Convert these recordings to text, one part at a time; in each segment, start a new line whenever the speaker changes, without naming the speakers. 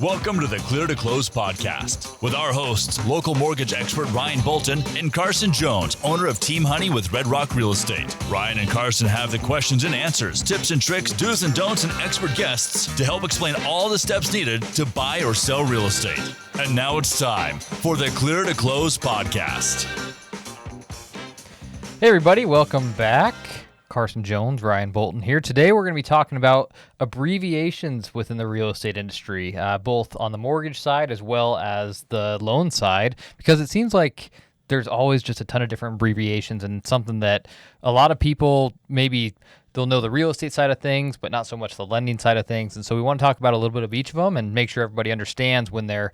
Welcome to the Clear to Close podcast with our hosts, local mortgage expert Ryan Bolton and Carson Jones, owner of Team Honey with Red Rock Real Estate. Ryan and Carson have the questions and answers, tips and tricks, do's and don'ts, and expert guests to help explain all the steps needed to buy or sell real estate. And now it's time for the Clear to Close podcast.
Hey everybody, welcome back. Carson Jones, Ryan Bolton here. Today we're going to be talking about abbreviations within the real estate industry, both on the mortgage side as well as the loan side, because it seems like there's always just a ton of different abbreviations and something that a lot of people maybe they'll know the real estate side of things, but not so much the lending side of things. And so we want to talk about a little bit of each of them and make sure everybody understands when they're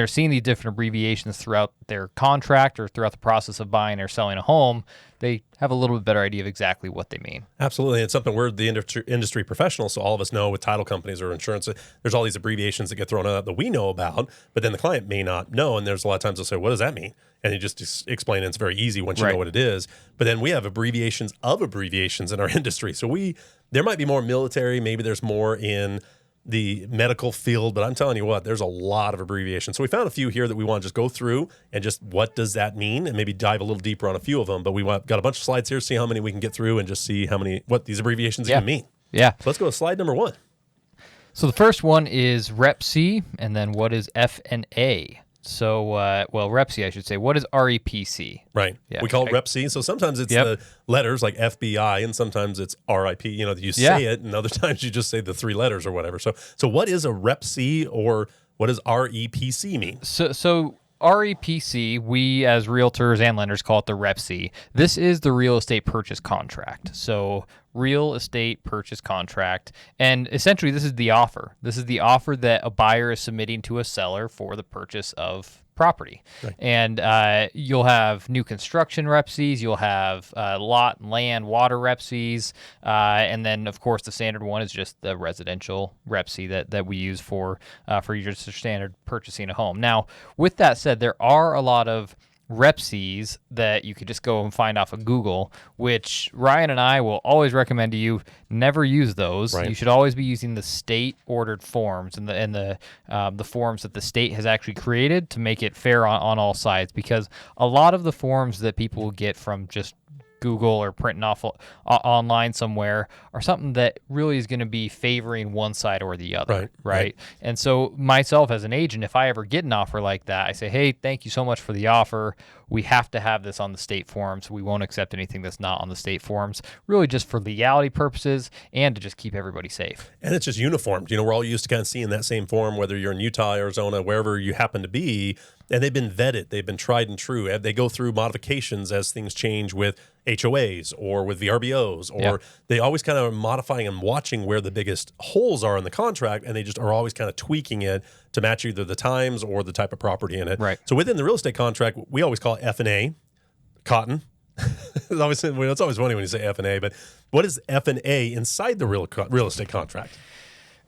seeing these different abbreviations throughout their contract or throughout the process of buying or selling a home, they have a little bit better idea of exactly what they mean.
Absolutely. It's something we're the industry professionals, so all of us know with title companies or insurance, there's all these abbreviations that get thrown out that we know about, but then the client may not know. And there's a lot of times they'll say, what does that mean? And you just explain it. It's very easy once you know what it is. But then we have abbreviations of abbreviations in our industry. So there might be more military, maybe there's more in the medical field, but I'm telling you what, there's a lot of abbreviations. So we found a few here that we want to just go through and just what does that mean and maybe dive a little deeper on a few of them. But got a bunch of slides here, see how many we can get through and just see what these abbreviations even mean.
Yeah.
So let's go to slide number 1.
So the first one is Rep C, and then what is F&A? So, Rep C, I should say. What is REPC?
Right. Yeah. We call it Rep C. So sometimes it's the letters like FBI, and sometimes it's RIP. You know, you say it, and other times you just say the 3 letters or whatever. So what is a Rep C, or what does REPC mean?
So REPC, we as realtors and lenders call it the Rep C. This is the real estate purchase contract. So real estate purchase contract. And essentially this is the offer. This is the offer that a buyer is submitting to a seller for the purchase of property. Right. And you'll have new construction Rep Cs, you'll have lot and land, water Rep Cs, and then of course the standard one is just the residential Rep C that we use for your standard purchasing a home. Now, with that said, there are a lot of Rep Cs that you could just go and find off of Google, which Ryan and I will always recommend to you never use those. Right. You should always be using the state ordered forms and the forms that the state has actually created to make it fair on all sides, because a lot of the forms that people will get from just Google or printing off online somewhere are something that really is going to be favoring one side or the other, right? And so myself as an agent, if I ever get an offer like that, I say, hey, thank you so much for the offer. We have to have this on the state forms. We won't accept anything that's not on the state forms, really just for legality purposes and to just keep everybody safe.
And it's just uniformed. You know, we're all used to kind of seeing that same form, whether you're in Utah, Arizona, wherever you happen to be, and they've been vetted. They've been tried and true. They go through modifications as things change with HOAs or with VRBOs, or they always kind of modifying and watching where the biggest holes are in the contract, and they just are always kind of tweaking it to match either the times or the type of property in it. Right. So within the real estate contract, we always call it F&A, cotton. It's always funny when you say F&A, but what is F&A inside the real estate contract?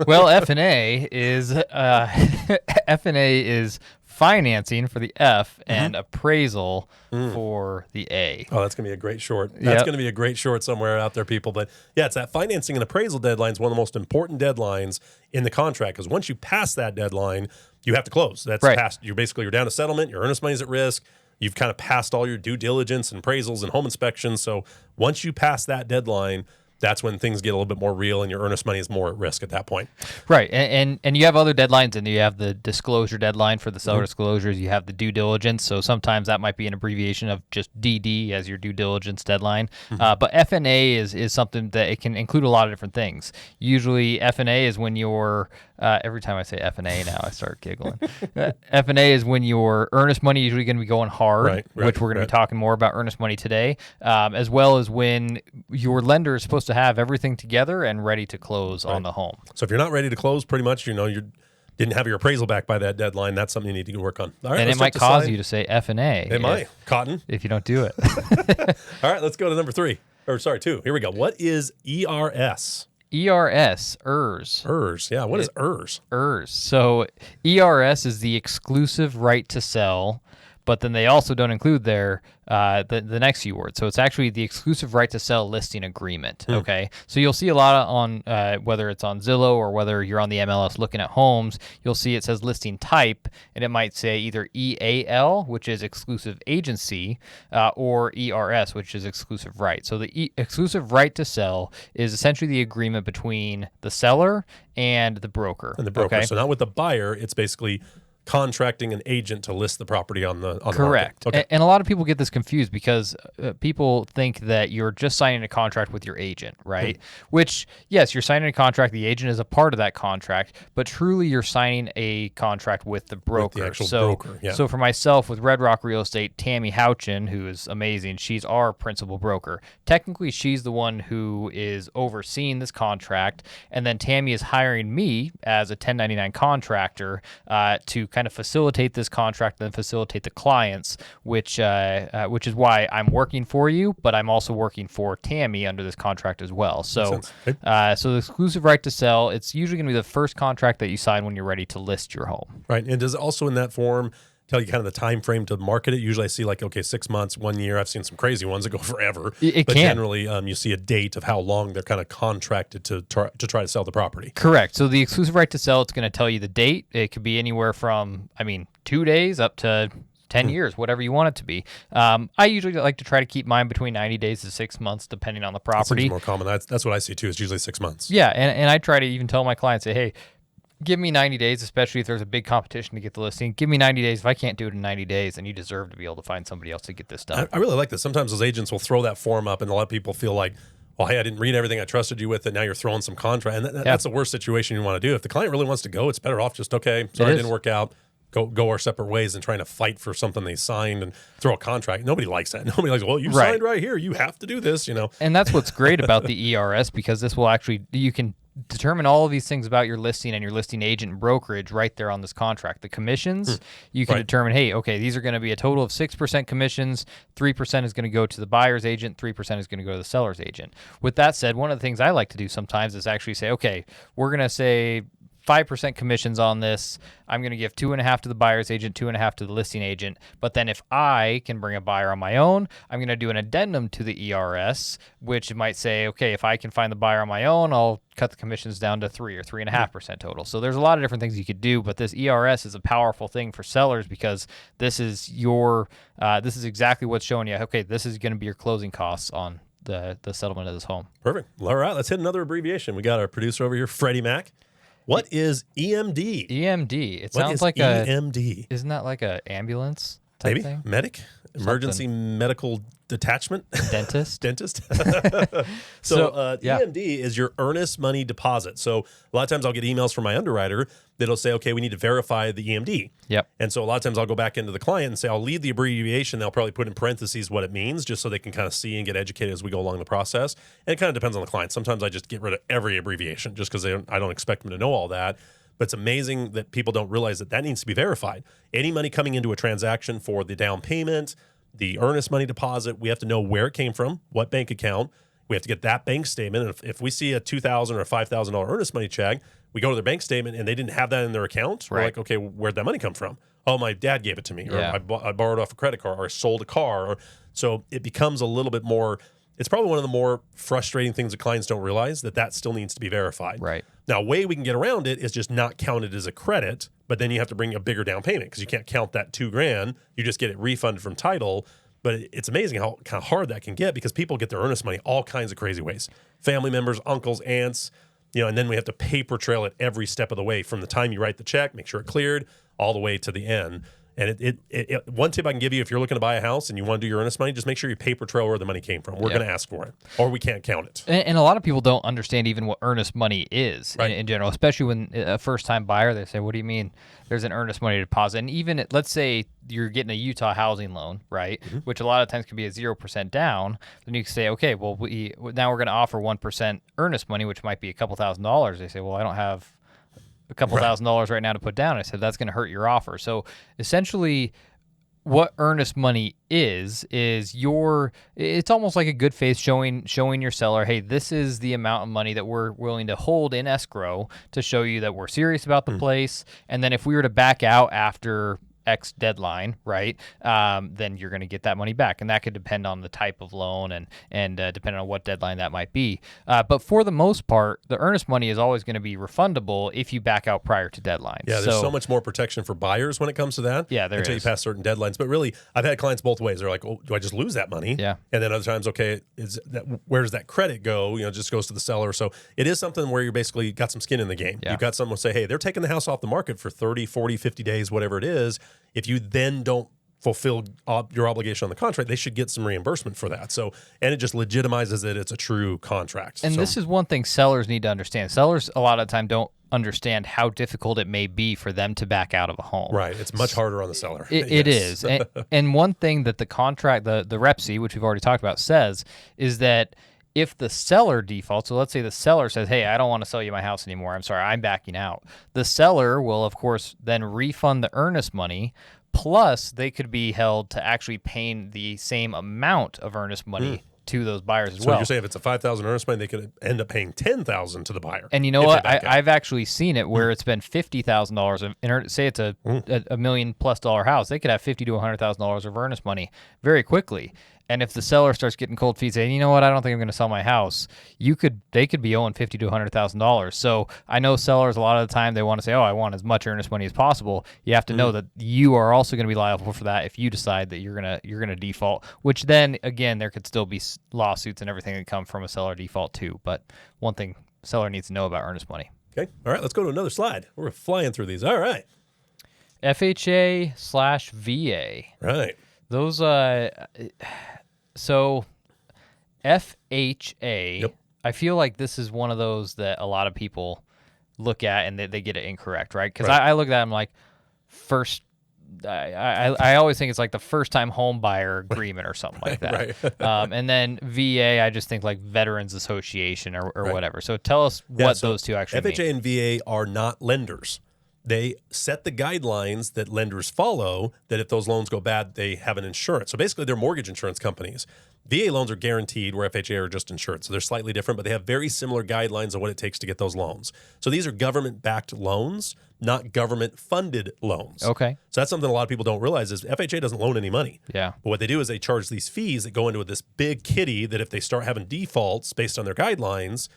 Well, F&A is F&A is financing for the F and appraisal for the A.
Oh, that's going to be a great short. That's going to be a great short somewhere out there, people. But yeah, it's that financing and appraisal deadline is one of the most important deadlines in the contract, because once you pass that deadline, you have to close. That's past. You're down to settlement. Your earnest money's at risk. You've kind of passed all your due diligence and appraisals and home inspections. So once you pass that deadline, that's when things get a little bit more real and your earnest money is more at risk at that point.
Right. And you have other deadlines, and you have the disclosure deadline for the seller disclosures. You have the due diligence. So sometimes that might be an abbreviation of just DD as your due diligence deadline. But F&A is something that it can include a lot of different things. Usually F&A is when your every time I say F&A now, I start giggling. F&A is when your earnest money is usually going to be going hard, which we're going to be talking more about earnest money today, as well as when your lender is supposed to have everything together and ready to close on the home.
So if you're not ready to close, pretty much, you didn't have your appraisal back by that deadline, that's something you need to work on. All right,
and it might cause you to say F&A.
It might. Cotton.
If you don't do it.
All right, let's go to number 2. Here we go. What is ERS?
ERS.
Yeah, what is ERS?
So ERS is the exclusive right to sell but then they also don't include there the next few words. So it's actually the exclusive right to sell listing agreement. Okay, so you'll see a lot on whether it's on Zillow or whether you're on the MLS looking at homes, you'll see it says listing type, and it might say either EAL, which is exclusive agency, or ERS, which is exclusive right. So the exclusive right to sell is essentially the agreement between the seller and the broker. Okay?
So not with the buyer, it's basically contracting an agent to list the property on the
Correct.
market. Okay.
And a lot of people get this confused because people think that you're just signing a contract with your agent, right? Which, yes, you're signing a contract. The agent is a part of that contract, but truly you're signing a contract with the broker.
With the actual broker, yeah.
So for myself with Red Rock Real Estate, Tammy Houchin, who is amazing, she's our principal broker. Technically, she's the one who is overseeing this contract, and then Tammy is hiring me as a 1099 contractor to kind of facilitate this contract and then facilitate the clients, which is why I'm working for you, but I'm also working for Tammy under this contract as well. So, so the exclusive right to sell, it's usually going to be the first contract that you sign when you're ready to list your home.
Right. And does it also in that form tell you kind of the time frame to market it? Usually I see like, 6 months, 1 year. I've seen some crazy ones that go forever. But generally you see a date of how long they're kind of contracted to try to sell the property.
Correct. So the exclusive right to sell, it's going to tell you the date. It could be anywhere from, 2 days up to 10 years, whatever you want it to be. I usually like to try to keep mine between 90 days to 6 months, depending on the property.
That seems more common. That's what I see too. It's usually 6 months.
Yeah. And I try to even tell my clients, say, hey, give me 90 days, especially if there's a big competition to get the listing. Give me 90 days. If I can't do it in 90 days, then you deserve to be able to find somebody else to get this done.
I really like this. Sometimes those agents will throw that form up and a lot of people feel like, well, hey, I didn't read everything. I trusted you with it. Now you're throwing some contract. And that's the worst situation you want to do. If the client really wants to go, it's better off just, okay, sorry, it didn't work out. Go our separate ways, and trying to fight for something they signed and throw a contract. Nobody likes that. Nobody likes, well, you signed right here. You have to do this,
And that's what's great about the ERS, because this will actually, you can determine all of these things about your listing and your listing agent and brokerage right there on this contract. The commissions, you can determine, hey, okay, these are going to be a total of 6% commissions, 3% is going to go to the buyer's agent, 3% is going to go to the seller's agent. With that said, one of the things I like to do sometimes is actually say, okay, we're going to say 5% commissions on this. I'm going to give 2.5 to the buyer's agent, 2.5 to the listing agent. But then if I can bring a buyer on my own, I'm going to do an addendum to the ERS, which might say, okay, if I can find the buyer on my own, I'll cut the commissions down to 3 or 3.5% total. So there's a lot of different things you could do, but this ERS is a powerful thing for sellers because this is this is exactly what's showing you, okay, this is going to be your closing costs on the settlement of this home.
Perfect. All right, let's hit another abbreviation. We got our producer over here, Freddie Mac. What is EMD?
EMD. It sounds like
EMD?
Isn't that like an ambulance type thing?
Medic? Emergency medical detachment?
Dentist?
Dentist? EMD is your earnest money deposit. So a lot of times I'll get emails from my underwriter that'll say, okay, we need to verify the EMD.
Yep.
And so a lot of times I'll go back into the client and say, I'll leave the abbreviation. They'll probably put in parentheses what it means just so they can kind of see and get educated as we go along the process. And it kind of depends on the client. Sometimes I just get rid of every abbreviation just because I don't expect them to know all that. But it's amazing that people don't realize that needs to be verified. Any money coming into a transaction for the down payment, the earnest money deposit, we have to know where it came from, what bank account. We have to get that bank statement. And if we see a $2,000 or $5,000 earnest money check, we go to their bank statement and they didn't have that in their account. We're like, okay, where'd that money come from? Oh, my dad gave it to me, or I borrowed off a credit card, or I sold a car. So it becomes a little bit more. It's probably one of the more frustrating things that clients don't realize, that still needs to be verified.
Right.
Now, a way we can get around it is just not count it as a credit, but then you have to bring a bigger down payment because you can't count that $2,000. You just get it refunded from title. But it's amazing how kind of hard that can get because people get their earnest money all kinds of crazy ways. Family members, uncles, aunts, and then we have to paper trail it every step of the way from the time you write the check, make sure it cleared, all the way to the end. And one tip I can give you, if you're looking to buy a house and you want to do your earnest money, just make sure you paper trail where the money came from. We're going to ask for it, or we can't count it.
And a lot of people don't understand even what earnest money is in general, especially when a first-time buyer, they say, what do you mean there's an earnest money deposit? And even, let's say you're getting a Utah housing loan, right, which a lot of times can be a 0% down, then you can say, okay, well, now we're going to offer 1% earnest money, which might be a couple $1,000s. They say, well, I don't have a couple $1,000s right now to put down. I said, that's going to hurt your offer. So essentially what earnest money is it's almost like a good faith showing your seller, hey, this is the amount of money that we're willing to hold in escrow to show you that we're serious about the place. And then if we were to back out after X deadline, right, then you're going to get that money back. And that could depend on the type of loan and depending on what deadline that might be. But for the most part, the earnest money is always going to be refundable if you back out prior to deadline.
Yeah, there's so much more protection for buyers when it comes to that.
Yeah, there
until
is.
you pass certain deadlines. But really, I've had clients both ways. They're like, oh, do I just lose that money?
Yeah.
And then other times, okay, where does that credit go? It just goes to the seller. So it is something where you're basically got some skin in the game.
Yeah.
You've got someone say, hey, they're taking the house off the market for 30, 40, 50 days, whatever it is. If you then don't fulfill your obligation on the contract, they should get some reimbursement for that. So, and it just legitimizes it. It's a true contract.
And this is one thing sellers need to understand. Sellers a lot of the time don't understand how difficult it may be for them to back out of a home.
Right. It's much harder on the seller.
It is. And one thing that the contract, the REPC, which we've already talked about, says is that if the seller defaults, so let's say the seller says, hey, I don't want to sell you my house anymore. I'm sorry, I'm backing out. The seller will, of course, then refund the earnest money, plus they could be held to actually paying the same amount of earnest money to those buyers as well.
So you're saying if it's a $5,000 earnest money, they could end up paying $10,000 to the buyer.
And you know what? I've actually seen it where it's been $50,000. Say it's a $1 million+ house, they could have $50,000 to $100,000 of earnest money very quickly. And if the seller starts getting cold feet saying, you know what, I don't think I'm going to sell my house, they could be owing $50,000 to $100,000. So I know sellers a lot of the time they want to say, oh, I want as much earnest money as possible. You have to know that you are also going to be liable for that if you decide that you're gonna default. Which then again, there could still be lawsuits and everything that come from a seller default too. But one thing seller needs to know about earnest money.
Okay, all right, let's go to another slide. We're flying through these. All right,
FHA/VA.
right.
Those so FHA,
Yep.
I feel like this is one of those that a lot of people look at and they get it incorrect, right? Because I look at that, I'm like, I always think it's like the first time home buyer agreement or something like that.
Right.
And then VA, I just think like Veterans Association or whatever. So tell us what those two actually mean.
FHA and VA are not lenders. They set the guidelines that lenders follow, that if those loans go bad, they have an insurance. So basically, they're mortgage insurance companies. VA loans are guaranteed, where FHA are just insured. So they're slightly different, but they have very similar guidelines on what it takes to get those loans. So these are government-backed loans, not government-funded loans.
Okay.
So that's something a lot of people don't realize is FHA doesn't loan any money.
Yeah.
But what they do is they charge these fees that go into this big kitty that if they start having defaults based on their guidelines,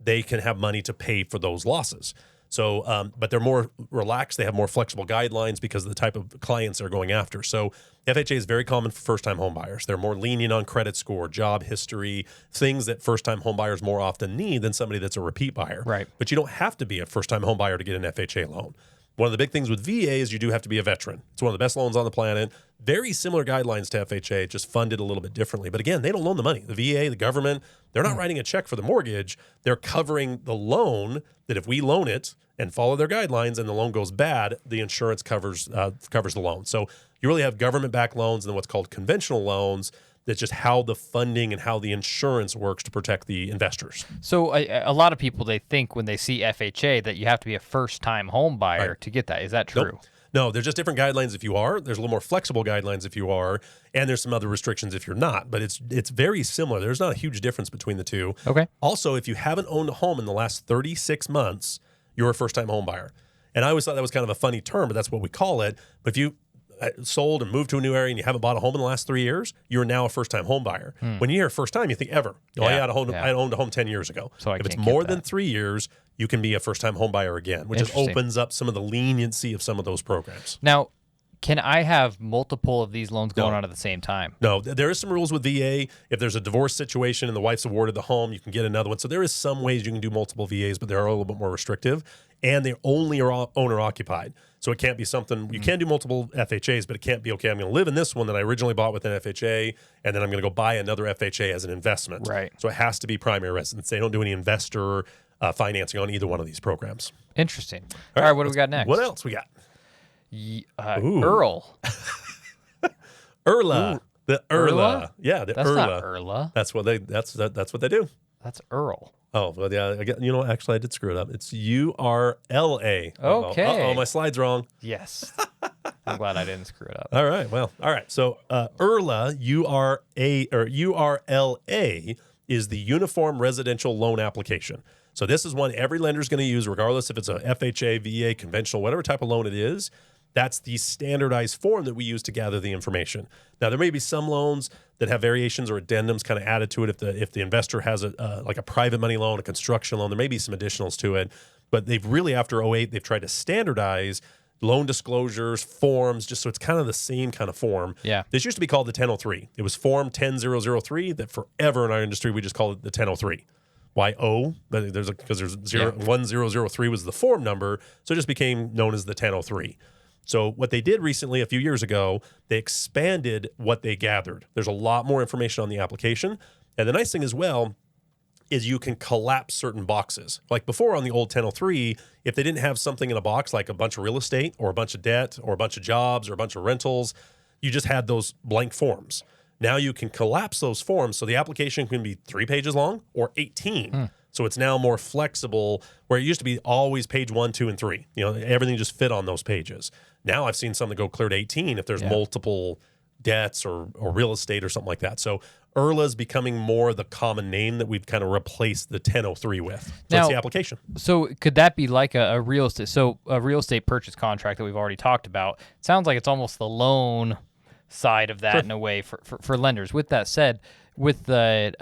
they can have money to pay for those losses. So, but they're more relaxed. They have more flexible guidelines because of the type of clients they're going after. So FHA is very common for first-time home buyers. They're more lenient on credit score, job history, things that first-time home buyers more often need than somebody that's a repeat buyer.
Right.
But you don't have to be a first-time home buyer to get an FHA loan. One of the big things with VA is you do have to be a veteran. It's one of the best loans on the planet. Very similar guidelines to FHA, just funded a little bit differently. But again, they don't loan the money. The VA, the government, they're not writing a check for the mortgage. They're covering the loan that if we loan it and follow their guidelines and the loan goes bad, the insurance covers the loan. So you really have government-backed loans and then what's called conventional loans. That's just how the funding and how the insurance works to protect the investors.
So a lot of people, they think when they see FHA that you have to be a first-time home buyer to get that. Is that true?
Nope. No, there's just different guidelines if you are. There's a little more flexible guidelines if you are, and there's some other restrictions if you're not. But it's very similar. There's not a huge difference between the two.
Okay.
Also, if you haven't owned a home in the last 36 months, you're a first-time home buyer. And I always thought that was kind of a funny term, but that's what we call it. But if you sold and moved to a new area and you haven't bought a home in the last 3 years, you're now a first-time home buyer. When you hear first time, you think ever. I owned a home 10 years ago.
So
if it's more than 3 years, you can be a first-time home buyer again, which just opens up some of the leniency of some of those programs.
Now, can I have multiple of these loans going on at the same time?
No, there is some rules with VA. If there's a divorce situation and the wife's awarded the home, you can get another one. So there is some ways you can do multiple VAs, but they're a little bit more restrictive. And they only are owner-occupied. So it can't be something, you can do multiple FHAs, but it can't be, okay, I'm going to live in this one that I originally bought with an FHA, and then I'm going to go buy another FHA as an investment.
Right.
So it has to be primary residence. They don't do any investor financing on either one of these programs.
Interesting. All right, what do we got next?
What else we got?
Earl.
IRLA. The IRLA. Yeah, the
That's
IRLA.
not IRLA.
That's what they do.
That's Earl.
Oh, well, yeah. Actually, I did screw it up. It's URLA.
Okay.
My slide's wrong.
Yes. I'm glad I didn't screw it up.
All right. Well, all right. So IRLA, URLA is the Uniform Residential Loan Application. So this is one every lender is going to use, regardless if it's a FHA, VA, conventional, whatever type of loan it is. That's the standardized form that we use to gather the information. Now, there may be some loans that have variations or addendums kind of added to it. If the investor has like a private money loan, a construction loan, there may be some additionals to it. But they've really, after '08, they've tried to standardize loan disclosures, forms, just so it's kind of the same kind of form.
Yeah.
This used to be called the 1003. It was Form 10003 that forever in our industry, we just call it the 1003. Why O? Because there's 1003 was the form number, so it just became known as the 1003. So what they did recently, a few years ago, they expanded what they gathered. There's a lot more information on the application. And the nice thing as well is you can collapse certain boxes. Like before on the old 1003, if they didn't have something in a box like a bunch of real estate or a bunch of debt or a bunch of jobs or a bunch of rentals, you just had those blank forms. Now you can collapse those forms so the application can be 3 pages long or 18. So it's now more flexible, where it used to be always page 1, 2, and 3. Everything just fit on those pages. Now I've seen some that go clear to 18 if there's multiple debts or real estate or something like that. So IRLA is becoming more the common name that we've kind of replaced the 1003 with. So
Now,
that's the application.
So could that be like a real estate? So a real estate purchase contract that we've already talked about. It sounds like it's almost the loan side of that in a way for lenders. With that said, with the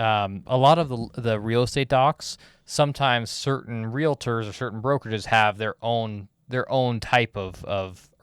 a lot of the real estate docs, sometimes certain realtors or certain brokerages have their own type of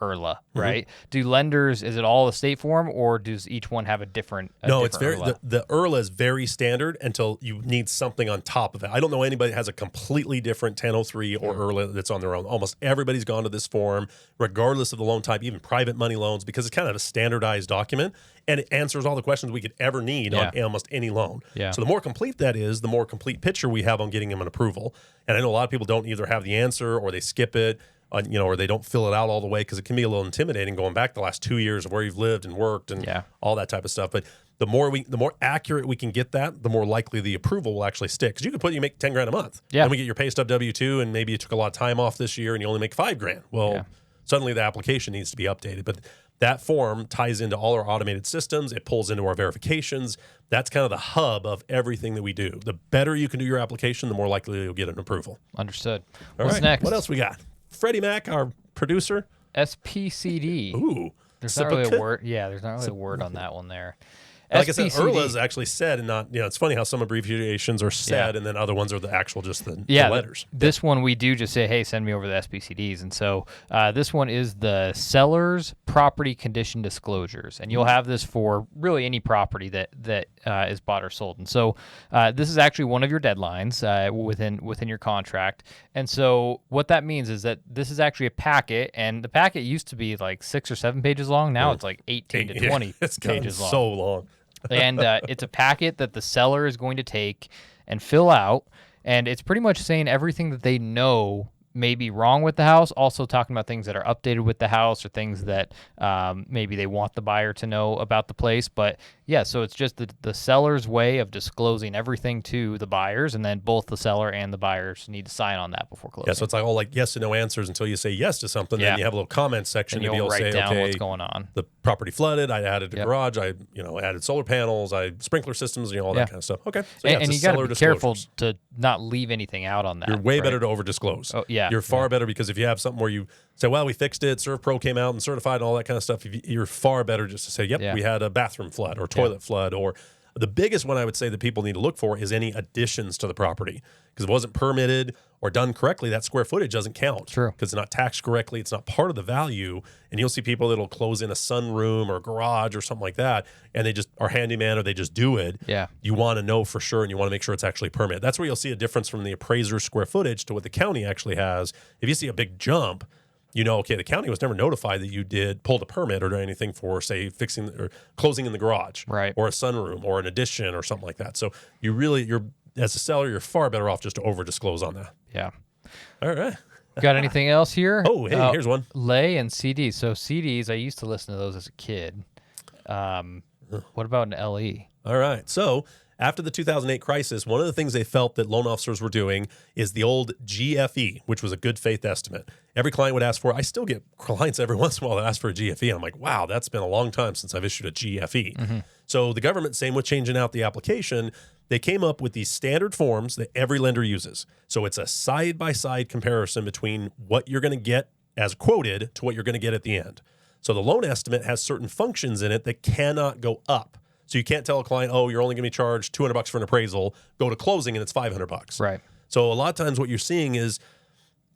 IRLA, right? Do lenders, is it all a state form, or does each one have a different
it's very
IRLA?
the IRLA is very standard until you need something on top of it. I don't know anybody that has a completely different 1003 or IRLA that's on their own. Almost everybody's gone to this form, regardless of the loan type, even private money loans, because it's kind of a standardized document and it answers all the questions we could ever need on almost any loan.
Yeah.
So the more complete that is, the more complete picture we have on getting them an approval. And I know a lot of people don't either have the answer or they skip it. Or they don't fill it out all the way, because it can be a little intimidating going back the last 2 years of where you've lived and worked and all that type of stuff. But the more accurate we can get that, the more likely the approval will actually stick. Because you make $10,000 a month, and we get your pay stub W-2, and maybe you took a lot of time off this year and you only make $5,000. Well, suddenly the application needs to be updated. But that form ties into all our automated systems. It pulls into our verifications. That's kind of the hub of everything that we do. The better you can do your application, the more likely you'll get an approval.
Understood.
All
What's
right.
next?
What else we got? Freddie Mac, our producer.
SPCD.
Ooh.
There's not really a word. Yeah, there's not really a word on that one there.
Like I said,
SPCD.
IRLA is actually said and not, it's funny how some abbreviations are said and then other ones are the actual, just the letters.
This one we do just say, hey, send me over the SPCDs. And so this one is the seller's property condition disclosures. And you'll have this for really any property that is bought or sold. And so this is actually one of your deadlines within your contract. And so what that means is that this is actually a packet, and the packet used to be like 6 or 7 pages long. Now it's like 18 to 20
it's
pages long.
So long.
And it's a packet that the seller is going to take and fill out, and it's pretty much saying everything that they know may be wrong with the house, also talking about things that are updated with the house or things that maybe they want the buyer to know about the place. But yeah, so it's just the seller's way of disclosing everything to the buyers, and then both the seller and the buyers need to sign on that before closing.
Yeah, so it's like all like yes and no answers until you say yes to something. Then you have a little comment section
and
to be
you'll
able to
write
say,
down
okay,
what's going on.
The property flooded. I added a garage. I added solar panels. I sprinkler systems. All that kind of stuff. Okay, so
and you got to be careful to not leave anything out on that.
You're way better to over disclose.
Oh yeah,
you're far better, because if you have something where you say, well, we fixed it, ServPro came out and certified and all that kind of stuff, you're far better just to say, yep, we had a bathroom flood or toilet flood. Or the biggest one I would say that people need to look for is any additions to the property. Because if it wasn't permitted or done correctly, that square footage doesn't count.
True.
Because it's not taxed correctly. It's not part of the value. And you'll see people that'll close in a sunroom or a garage or something like that, and they just are handyman or they just do it.
Yeah.
You want to know for sure, and you want to make sure it's actually permitted. That's where you'll see a difference from the appraiser's square footage to what the county actually has. If you see a big jump, okay, the county was never notified that you pulled a permit or did anything for, say, fixing or closing in the garage,
right,
or a sunroom or an addition or something like that. So you're as a seller, you're far better off just to over disclose on that.
Yeah.
All right.
Got anything else here?
Oh, hey, here's one.
Lay and CDs. So CDs, I used to listen to those as a kid. What about an LE?
All right. So after the 2008 crisis, one of the things they felt that loan officers were doing is the old GFE, which was a good faith estimate. Every client would ask for it. I still get clients every once in a while that ask for a GFE. And I'm like, wow, that's been a long time since I've issued a GFE. Mm-hmm. So the government, same with changing out the application, they came up with these standard forms that every lender uses. So it's a side-by-side comparison between what you're going to get as quoted to what you're going to get at the end. So the loan estimate has certain functions in it that cannot go up. So you can't tell a client, oh, you're only going to be charged $200 for an appraisal, go to closing and it's $500.
Right.
So a lot of times what you're seeing is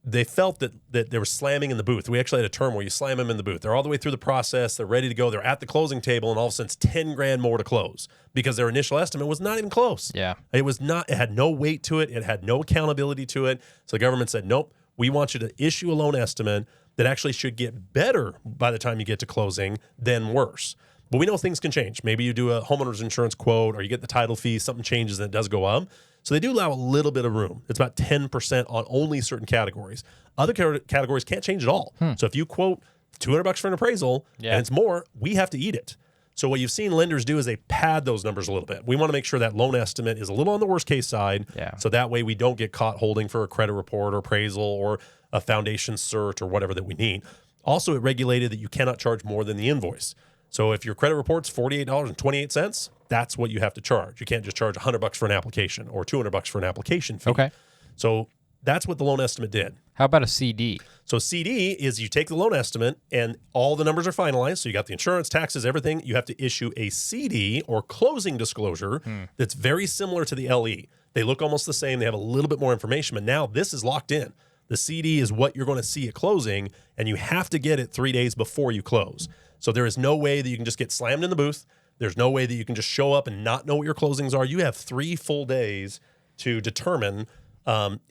they felt that they were slamming in the booth. We actually had a term where you slam them in the booth. They're all the way through the process. They're ready to go. They're at the closing table, and all of a sudden it's 10 grand more to close because their initial estimate was not even close.
Yeah.
It was not. It had no weight to it. It had no accountability to it. So the government said, nope, we want you to issue a loan estimate that actually should get better by the time you get to closing than worse. But we know things can change. Maybe you do a homeowner's insurance quote or you get the title fee, something changes and it does go up. So they do allow a little bit of room. It's about 10% on only certain categories. Other categories can't change at all. So if you quote $200 for an appraisal and it's more, we have to eat it. So what you've seen lenders do is they pad those numbers a little bit. We want to make sure that loan estimate is a little on the worst case side. So that way we don't get caught holding for a credit report or appraisal or a foundation cert or whatever that we need. Also, it regulated that you cannot charge more than the invoice. So if your credit report's $48.28, that's what you have to charge. You can't just charge $100 for an application or $200 for an application fee.
Okay.
So that's what the loan estimate did.
How about a CD?
So CD is you take the loan estimate and all the numbers are finalized. So you got the insurance, taxes, everything. You have to issue a CD or closing disclosure that's very similar to the LE. They look almost the same. They have a little bit more information, but now this is locked in. The CD is what you're going to see at closing, and you have to get it 3 days before you close. So there is no way that you can just get slammed in the booth. There's no way that you can just show up and not know what your closings are. You have 3 full days to determine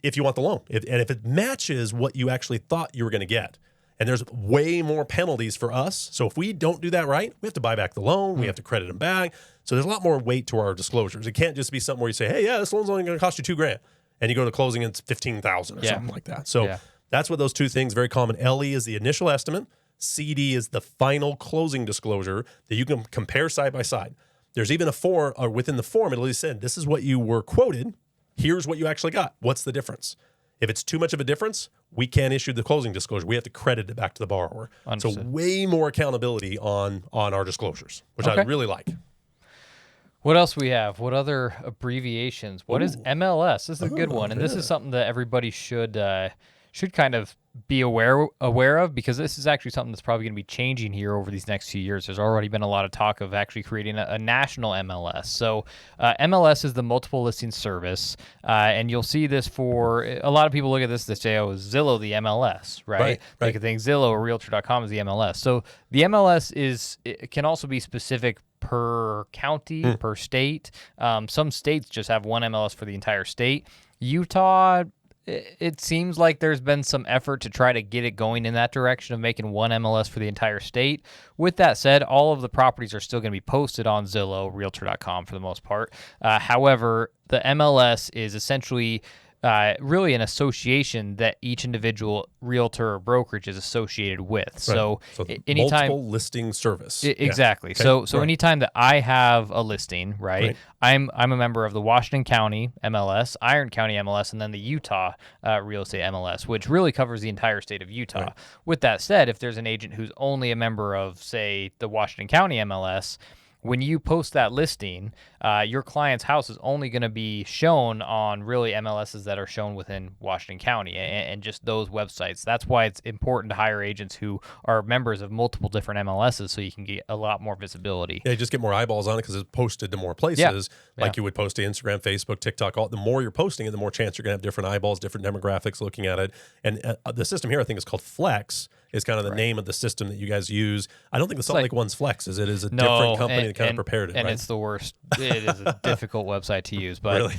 if you want the loan. And if it matches what you actually thought you were going to get. And there's way more penalties for us. So if we don't do that right, we have to buy back the loan. We have to credit them back. So there's a lot more weight to our disclosures. It can't just be something where you say, hey, yeah, this loan's only going to cost you $2,000. And you go to closing and it's $15,000 or something like that. So that's what those two things, very common. LE is the initial estimate. CD is the final closing disclosure that you can compare side by side. There's even a form, or within the form, it'll said, this is what you were quoted. Here's what you actually got. What's the difference? If it's too much of a difference, we can't issue the closing disclosure. We have to credit it back to the borrower.
Understood.
So way more accountability on our disclosures, which I really like.
What else we have? What other abbreviations? What is MLS? This is a good one, and this is something that everybody should kind of be aware of, because this is actually something that's probably going to be changing here over these next few years. There's already been a lot of talk of actually creating a national MLS. So MLS is the multiple listing service, and you'll see this for a lot of people. Look at this, they say, oh, is Zillow the MLS, right? They could think Zillow or Realtor.com is the MLS. So the MLS it can also be specific per county, per state. Some states just have one MLS for the entire state. Utah, it seems like there's been some effort to try to get it going in that direction of making one MLS for the entire state. With that said, all of the properties are still going to be posted on Zillow, Realtor.com for the most part. However, the MLS is essentially really an association that each individual realtor or brokerage is associated with. Right. So anytime
multiple listing service.
Exactly. Okay. So anytime that I have a listing, right? I'm a member of the Washington County MLS, Iron County MLS, and then the Utah Real Estate MLS, which really covers the entire state of Utah. Right. With that said, if there's an agent who's only a member of, say, the Washington County MLS, when you post that listing, your client's house is only going to be shown on really MLSs that are shown within Washington County and just those websites. That's why it's important to hire agents who are members of multiple different MLSs so you can get a lot more visibility.
Yeah, you just get more eyeballs on it because it's posted to more places, like you would post to Instagram, Facebook, TikTok. The more you're posting it, the more chance you're going to have different eyeballs, different demographics looking at it. And the system here, I think, is called Flex. Is kind of the name of the system that you guys use. I don't think the Salt Lake one's Flex. It is a different company that kind of prepared it.
And it's the worst. It is a difficult website to use. But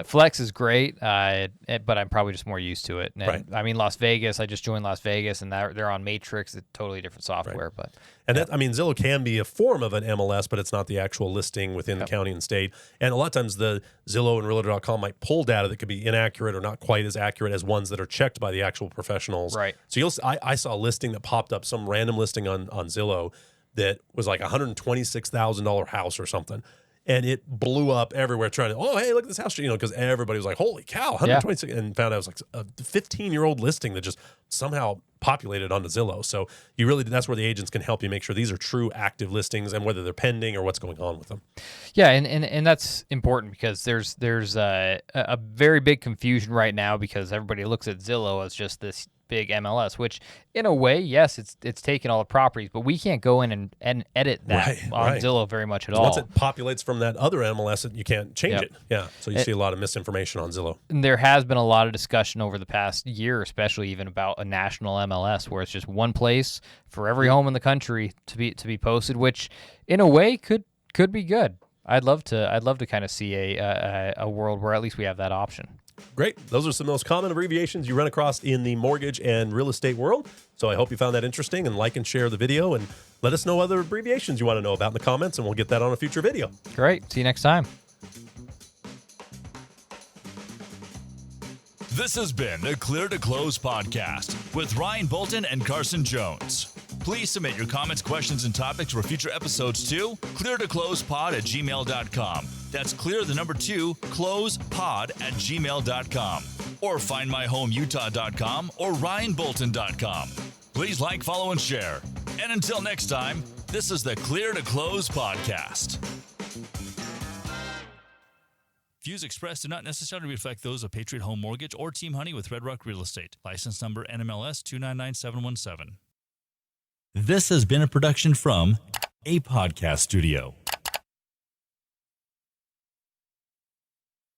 Flex is great, but I'm probably just more used to it. And I mean, Las Vegas, I just joined Las Vegas, and they're on Matrix. It's totally different software. But
Zillow can be a form of an MLS, but it's not the actual listing within the county and state. And a lot of times the Zillow and Realtor.com might pull data that could be inaccurate or not quite as accurate as ones that are checked by the actual professionals.
Right.
So I saw a listing that popped up, some random listing on Zillow that was like $126,000 house or something. And it blew up everywhere trying to, hey, look at this house, because everybody was like, holy cow, 126, and found out it was like a 15-year-old listing that just somehow populated onto Zillow. So that's where the agents can help you make sure these are true active listings and whether they're pending or what's going on with them.
Yeah, and that's important because there's a very big confusion right now because everybody looks at Zillow as just this big MLS, which in a way, yes, it's taken all the properties, but we can't go in and edit that on Zillow very much at all.
Once it populates from that other MLS, you can't change it. Yeah. So you see a lot of misinformation on Zillow.
And there has been a lot of discussion over the past year, especially even about a national MLS, where it's just one place for every home in the country to be posted, which in a way could be good. I'd love to kind of see a world where at least we have that option.
Great. Those are some of the most common abbreviations you run across in the mortgage and real estate world. So I hope you found that interesting, and like and share the video, and let us know other abbreviations you want to know about in the comments, and we'll get that on a future video.
Great. See you next time.
This has been the Clear to Close podcast with Ryan Bolton and Carson Jones. Please submit your comments, questions, and topics for future episodes to cleartoclosepod@gmail.com. That's clearclosepod@gmail.com. Or find myhomeutah.com or ryanbolton.com. Please like, follow, and share. And until next time, this is the Clear to Close podcast. Views expressed do not necessarily reflect those of Patriot Home Mortgage or Team Honey with Red Rock Real Estate. License number NMLS 299717. This has been a production from a podcast studio.